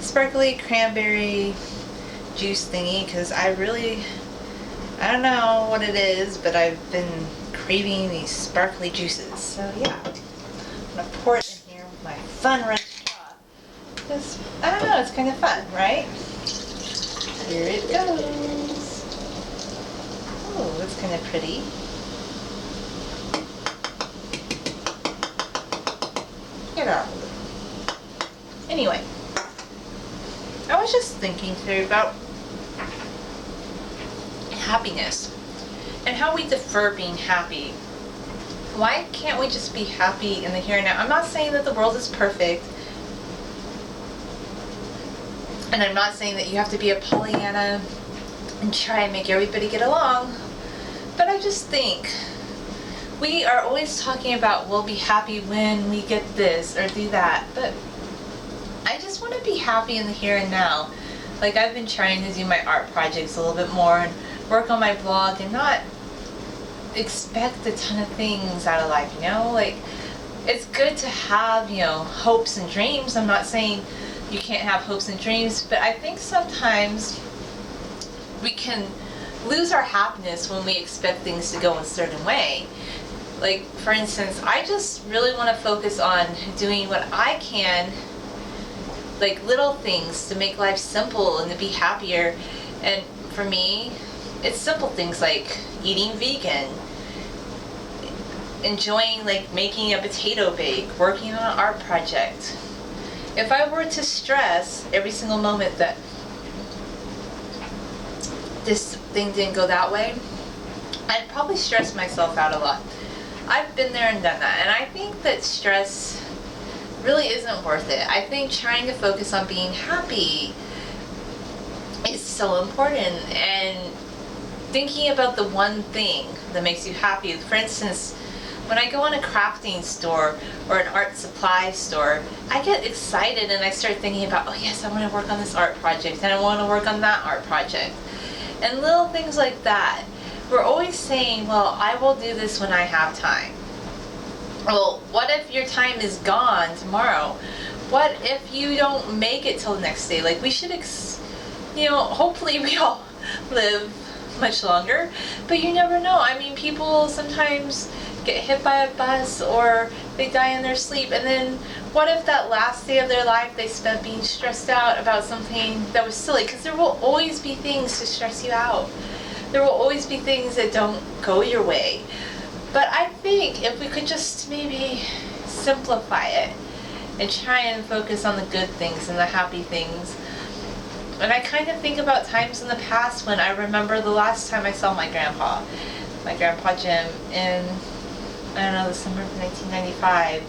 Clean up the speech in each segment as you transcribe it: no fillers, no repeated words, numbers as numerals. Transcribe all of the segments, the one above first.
sparkly cranberry juice thingy because I don't know what it is, but I've been craving these sparkly juices. So yeah, I'm gonna pour it in here with my fun red straw. Because, I don't know, it's kind of fun, right? Here it goes. Oh, that's kind of pretty. Get out. Anyway, I was just thinking today about happiness and how we defer being happy. Why can't we just be happy in the here and now? I'm not saying that the world is perfect, and I'm not saying that you have to be a Pollyanna and try and make everybody get along, but I just think we are always talking about we'll be happy when we get this or do that, but I just want to be happy in the here and now. Like, I've been trying to do my art projects a little bit more and work on my blog and not expect a ton of things out of life, you know? Like, it's good to have, hopes and dreams. I'm not saying you can't have hopes and dreams, but I think sometimes we can lose our happiness when we expect things to go a certain way. Like, for instance, I just really want to focus on doing what I can, like little things to make life simple and to be happier. And for me, it's simple things like eating vegan, enjoying like making a potato bake, working on an art project. If I were to stress every single moment that this thing didn't go that way, I'd probably stress myself out a lot. I've been there and done that, and I think that stress really isn't worth it. I think trying to focus on being happy is so important, and thinking about the one thing that makes you happy. For instance, when I go in a crafting store or an art supply store, I get excited and I start thinking about, oh yes, I want to work on this art project and I want to work on that art project. And little things like that. We're always saying, well, I will do this when I have time. Well, what if your time is gone tomorrow? What if you don't make it till the next day? Like, we should, hopefully we all live much longer, but you never know. I mean, people sometimes get hit by a bus or they die in their sleep, and then what if that last day of their life they spent being stressed out about something that was silly? Because there will always be things to stress you out. There will always be things that don't go your way. But I think if we could just maybe simplify it and try and focus on the good things and the happy things. And I kind of think about times in the past when I remember the last time I saw my grandpa Jim, in, I don't know, the summer of 1995.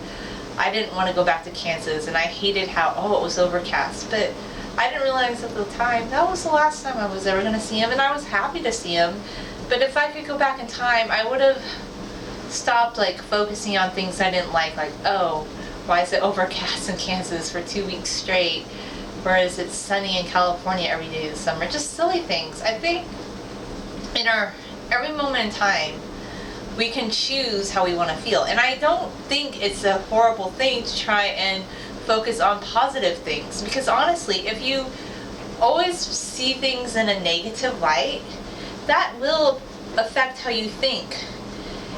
I didn't want to go back to Kansas, and I hated how, it was overcast. But I didn't realize at the time that was the last time I was ever going to see him, and I was happy to see him. But if I could go back in time, I would have stopped like focusing on things I didn't like, oh, why is it overcast in Kansas for 2 weeks straight, whereas it's sunny in California every day this summer? Just silly things. I think in our every moment in time, we can choose how we want to feel. And I don't think it's a horrible thing to try and focus on positive things, because honestly, if you always see things in a negative light, that will affect how you think.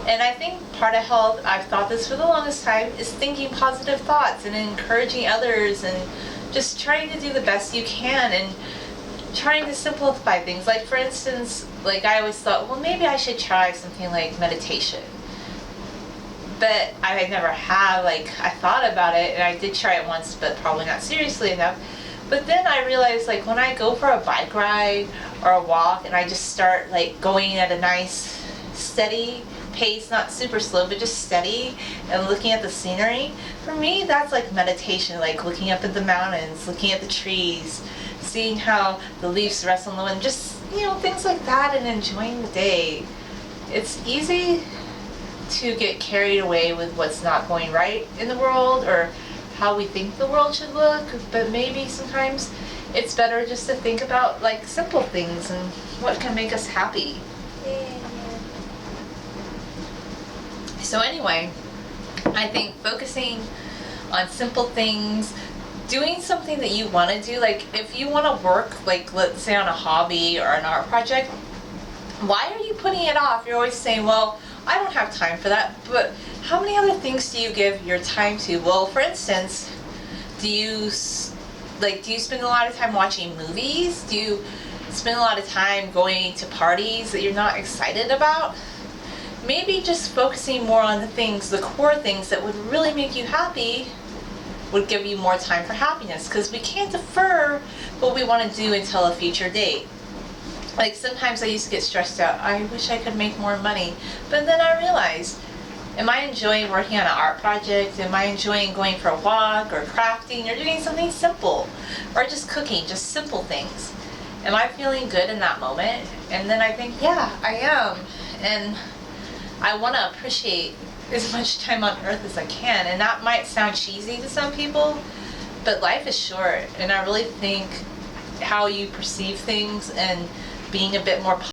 And I think part of health, I've thought this for the longest time, is thinking positive thoughts and encouraging others and just trying to do the best you can and trying to simplify things. Like, for instance, like I always thought, well, maybe I should try something like meditation. But I never have, I thought about it and I did try it once, but probably not seriously enough. But then I realized, when I go for a bike ride or a walk and I just start going at a nice steady pace, not super slow, but just steady, and looking at the scenery, for me that's like meditation, looking up at the mountains, looking at the trees, seeing how the leaves rest on the wind, just things like that, and enjoying the day. It's easy to get carried away with what's not going right in the world or how we think the world should look, but maybe sometimes it's better just to think about simple things and what can make us happy. So anyway, I think focusing on simple things, doing something that you want to do, like if you want to work, like let's say on a hobby or an art project, why are you putting it off? You're always saying, well, I don't have time for that. But how many other things do you give your time to? Well, for instance, do you spend a lot of time watching movies? Do you spend a lot of time going to parties that you're not excited about? Maybe just focusing more on the things, the core things that would really make you happy would give you more time for happiness, because we can't defer what we want to do until a future date. Like sometimes I used to get stressed out. I wish I could make more money. But then I realized, am I enjoying working on an art project? Am I enjoying going for a walk or crafting or doing something simple? Or just cooking, just simple things? Am I feeling good in that moment? And then I think, yeah, I am. And I want to appreciate as much time on earth as I can. And that might sound cheesy to some people, but life is short. And I really think how you perceive things and being a bit more